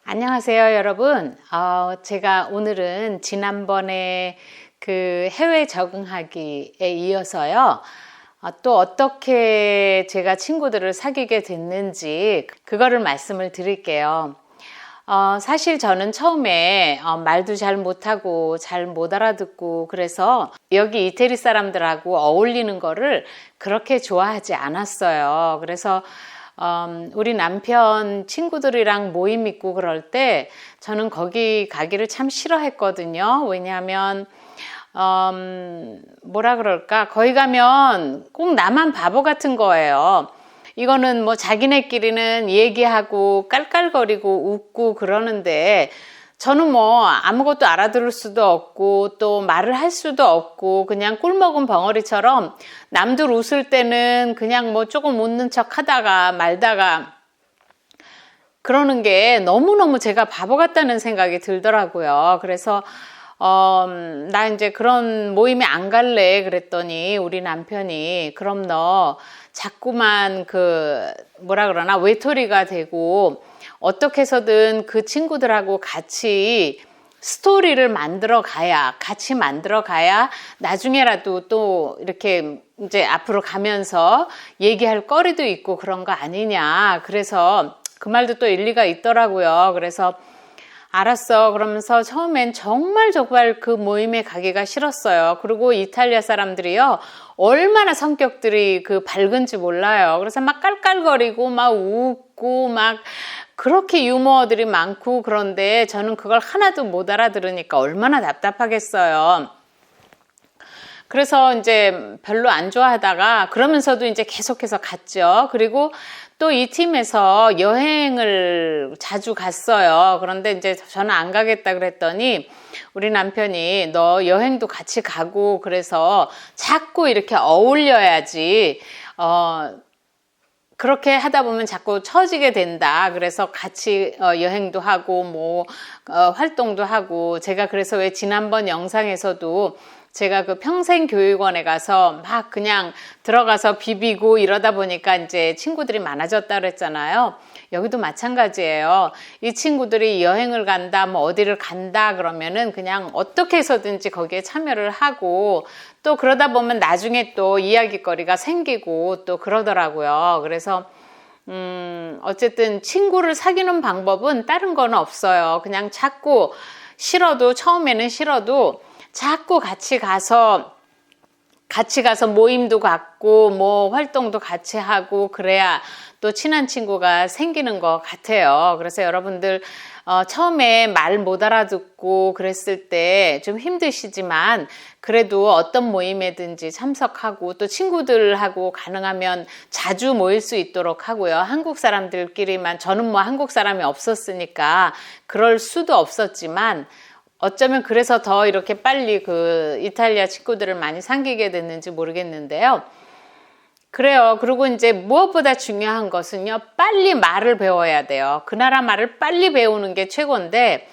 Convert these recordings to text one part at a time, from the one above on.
안녕하세요, 여러분. 제가 오늘은 지난번에 그 해외 적응하기에 이어서요. 또 어떻게 제가 친구들을 사귀게 됐는지 그거를 말씀을 드릴게요. 사실 저는 처음에 말도 잘 못하고 잘 못 알아듣고 그래서 여기 이태리 사람들하고 어울리는 거를 그렇게 좋아하지 않았어요. 그래서 우리 남편 친구들이랑 모임 있고 그럴 때 저는 거기 가기를 참 싫어했거든요. 왜냐하면 뭐라 그럴까, 거기 가면 꼭 나만 바보 같은 거예요. 이거는 뭐 자기네끼리는 얘기하고 깔깔거리고 웃고 그러는데 저는 뭐 아무것도 알아들을 수도 없고 또 말을 할 수도 없고 그냥 꿀먹은 벙어리처럼 남들 웃을 때는 그냥 뭐 조금 웃는 척 하다가 말다가 그러는 게 너무너무 제가 바보 같다는 생각이 들더라고요. 그래서 나 이제 그런 모임에 안 갈래 그랬더니 우리 남편이 그럼 너 자꾸만 뭐라 그러나 외톨이가 되고 어떻게 해서든 그 친구들하고 같이 스토리를 같이 만들어 가야 나중에라도 또 이렇게 이제 앞으로 가면서 얘기할 거리도 있고 그런 거 아니냐. 그래서 그 말도 또 일리가 있더라고요. 그래서 알았어 그러면서 처음엔 정말 그 모임에 가기가 싫었어요. 그리고 이탈리아 사람들이요 얼마나 성격들이 밝은지 몰라요. 그래서 막 깔깔거리고 막 웃고 막 그렇게 유머들이 많고, 그런데 저는 그걸 하나도 못 알아들으니까 얼마나 답답하겠어요. 그래서 이제 별로 안 좋아하다가 그러면서도 이제 계속해서 갔죠. 그리고 또 이 팀에서 여행을 자주 갔어요. 그런데 이제 저는 안 가겠다 그랬더니 우리 남편이 너 여행도 같이 가고 그래서 자꾸 이렇게 어울려야지 그렇게 하다 보면 자꾸 처지게 된다. 그래서 같이 여행도 하고 뭐 활동도 하고, 제가 그래서 왜 지난번 영상에서도 제가 평생교육원에 가서 막 그냥 들어가서 비비고 이러다 보니까 이제 친구들이 많아졌다 그랬잖아요. 여기도 마찬가지예요. 이 친구들이 여행을 간다, 뭐 어디를 간다 그러면은 그냥 어떻게 해서든지 거기에 참여를 하고, 또 그러다 보면 나중에 또 이야기거리가 생기고 또 그러더라고요. 그래서 어쨌든 친구를 사귀는 방법은 다른 건 없어요. 그냥 자꾸 처음에는 싫어도 자꾸 같이 가서 모임도 갖고 뭐 활동도 같이 하고 그래야 또 친한 친구가 생기는 것 같아요. 그래서 여러분들 처음에 말 못 알아듣고 그랬을 때 좀 힘드시지만 그래도 어떤 모임에든지 참석하고 또 친구들하고 가능하면 자주 모일 수 있도록 하고요. 한국 사람들끼리만, 저는 뭐 한국 사람이 없었으니까 그럴 수도 없었지만 어쩌면 그래서 더 이렇게 빨리 이탈리아 친구들을 많이 사귀게 됐는지 모르겠는데요. 그래요. 그리고 이제 무엇보다 중요한 것은요, 빨리 말을 배워야 돼요. 그 나라 말을 빨리 배우는 게 최고인데,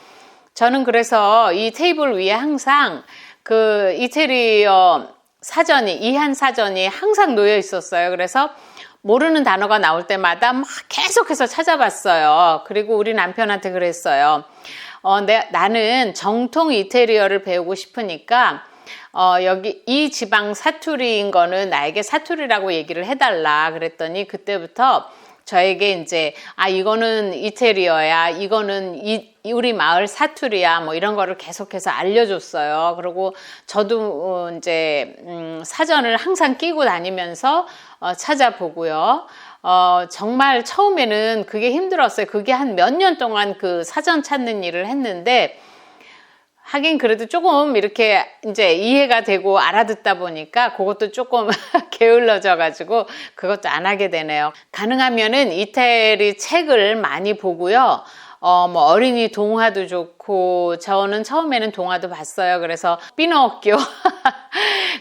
저는 그래서 이 테이블 위에 항상 이태리어 이한 사전이 항상 놓여 있었어요. 그래서 모르는 단어가 나올 때마다 막 계속해서 찾아봤어요. 그리고 우리 남편한테 그랬어요. 나는 정통 이태리어를 배우고 싶으니까 여기 이 지방 사투리인 거는 나에게 사투리라고 얘기를 해달라 그랬더니 그때부터 저에게 이제 이거는 이태리어야, 이거는 우리 마을 사투리야, 뭐 이런 거를 계속해서 알려줬어요. 그리고 저도 이제 사전을 항상 끼고 다니면서 찾아보고요. 정말 처음에는 그게 힘들었어요. 그게 한 몇 년 동안 사전 찾는 일을 했는데, 하긴 그래도 조금 이렇게 이제 이해가 되고 알아듣다 보니까 그것도 조금 게을러져 가지고 그것도 안 하게 되네요. 가능하면은 이태리 책을 많이 보고요. 뭐 어린이 동화도 좋고, 저는 처음에는 동화도 봤어요. 그래서 피노키오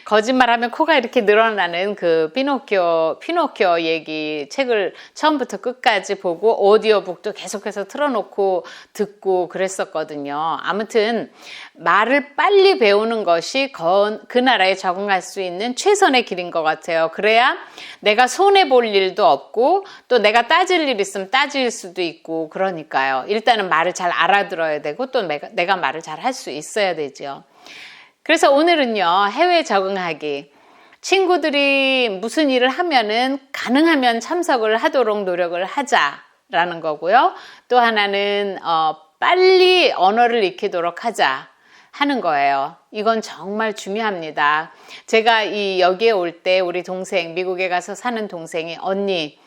거짓말하면 코가 이렇게 늘어나는 그 피노키오 얘기 책을 처음부터 끝까지 보고 오디오북도 계속해서 틀어놓고 듣고 그랬었거든요. 아무튼 말을 빨리 배우는 것이 그 나라에 적응할 수 있는 최선의 길인 것 같아요. 그래야 내가 손해볼 일도 없고 또 내가 따질 일 있으면 따질 수도 있고 그러니까요. 일단은 말을 잘 알아들어야 되고 또 내가 말을 잘 할 수 있어야 되죠. 그래서 오늘은요, 해외 적응하기. 친구들이 무슨 일을 하면은 가능하면 참석을 하도록 노력을 하자라는 거고요. 또 하나는 빨리 언어를 익히도록 하자 하는 거예요. 이건 정말 중요합니다. 제가 여기에 올 때 우리 동생, 미국에 가서 사는 동생이 언니,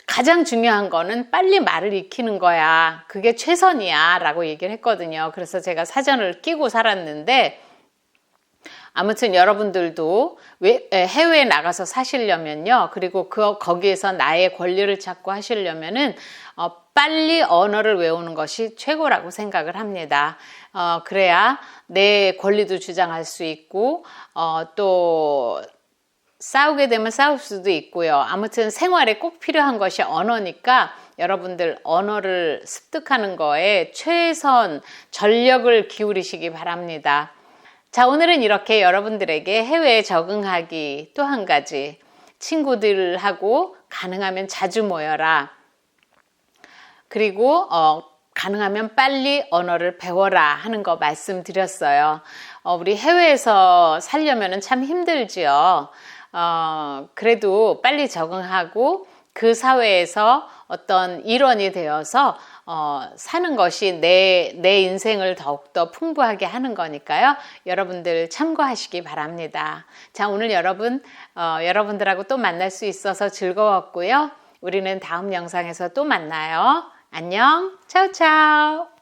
가장 중요한 거는 빨리 말을 익히는 거야. 그게 최선이야 라고 얘기를 했거든요. 그래서 제가 사전을 끼고 살았는데 아무튼 여러분들도 해외에 나가서 사시려면요. 그리고 거기에서 나의 권리를 찾고 하시려면은 빨리 언어를 외우는 것이 최고라고 생각을 합니다. 그래야 내 권리도 주장할 수 있고 또 싸우게 되면 싸울 수도 있고요. 아무튼 생활에 꼭 필요한 것이 언어니까 여러분들 언어를 습득하는 거에 최선 전력을 기울이시기 바랍니다. 자, 오늘은 이렇게 여러분들에게 해외에 적응하기 또 한 가지, 친구들하고 가능하면 자주 모여라. 그리고 가능하면 빨리 언어를 배워라 하는 거 말씀드렸어요. 우리 해외에서 살려면 참 힘들지요. 그래도 빨리 적응하고 그 사회에서 어떤 일원이 되어서 사는 것이 내 인생을 더욱더 풍부하게 하는 거니까요. 여러분들 참고하시기 바랍니다. 자, 오늘 여러분들하고 또 만날 수 있어서 즐거웠고요. 우리는 다음 영상에서 또 만나요. 안녕, 차오차오.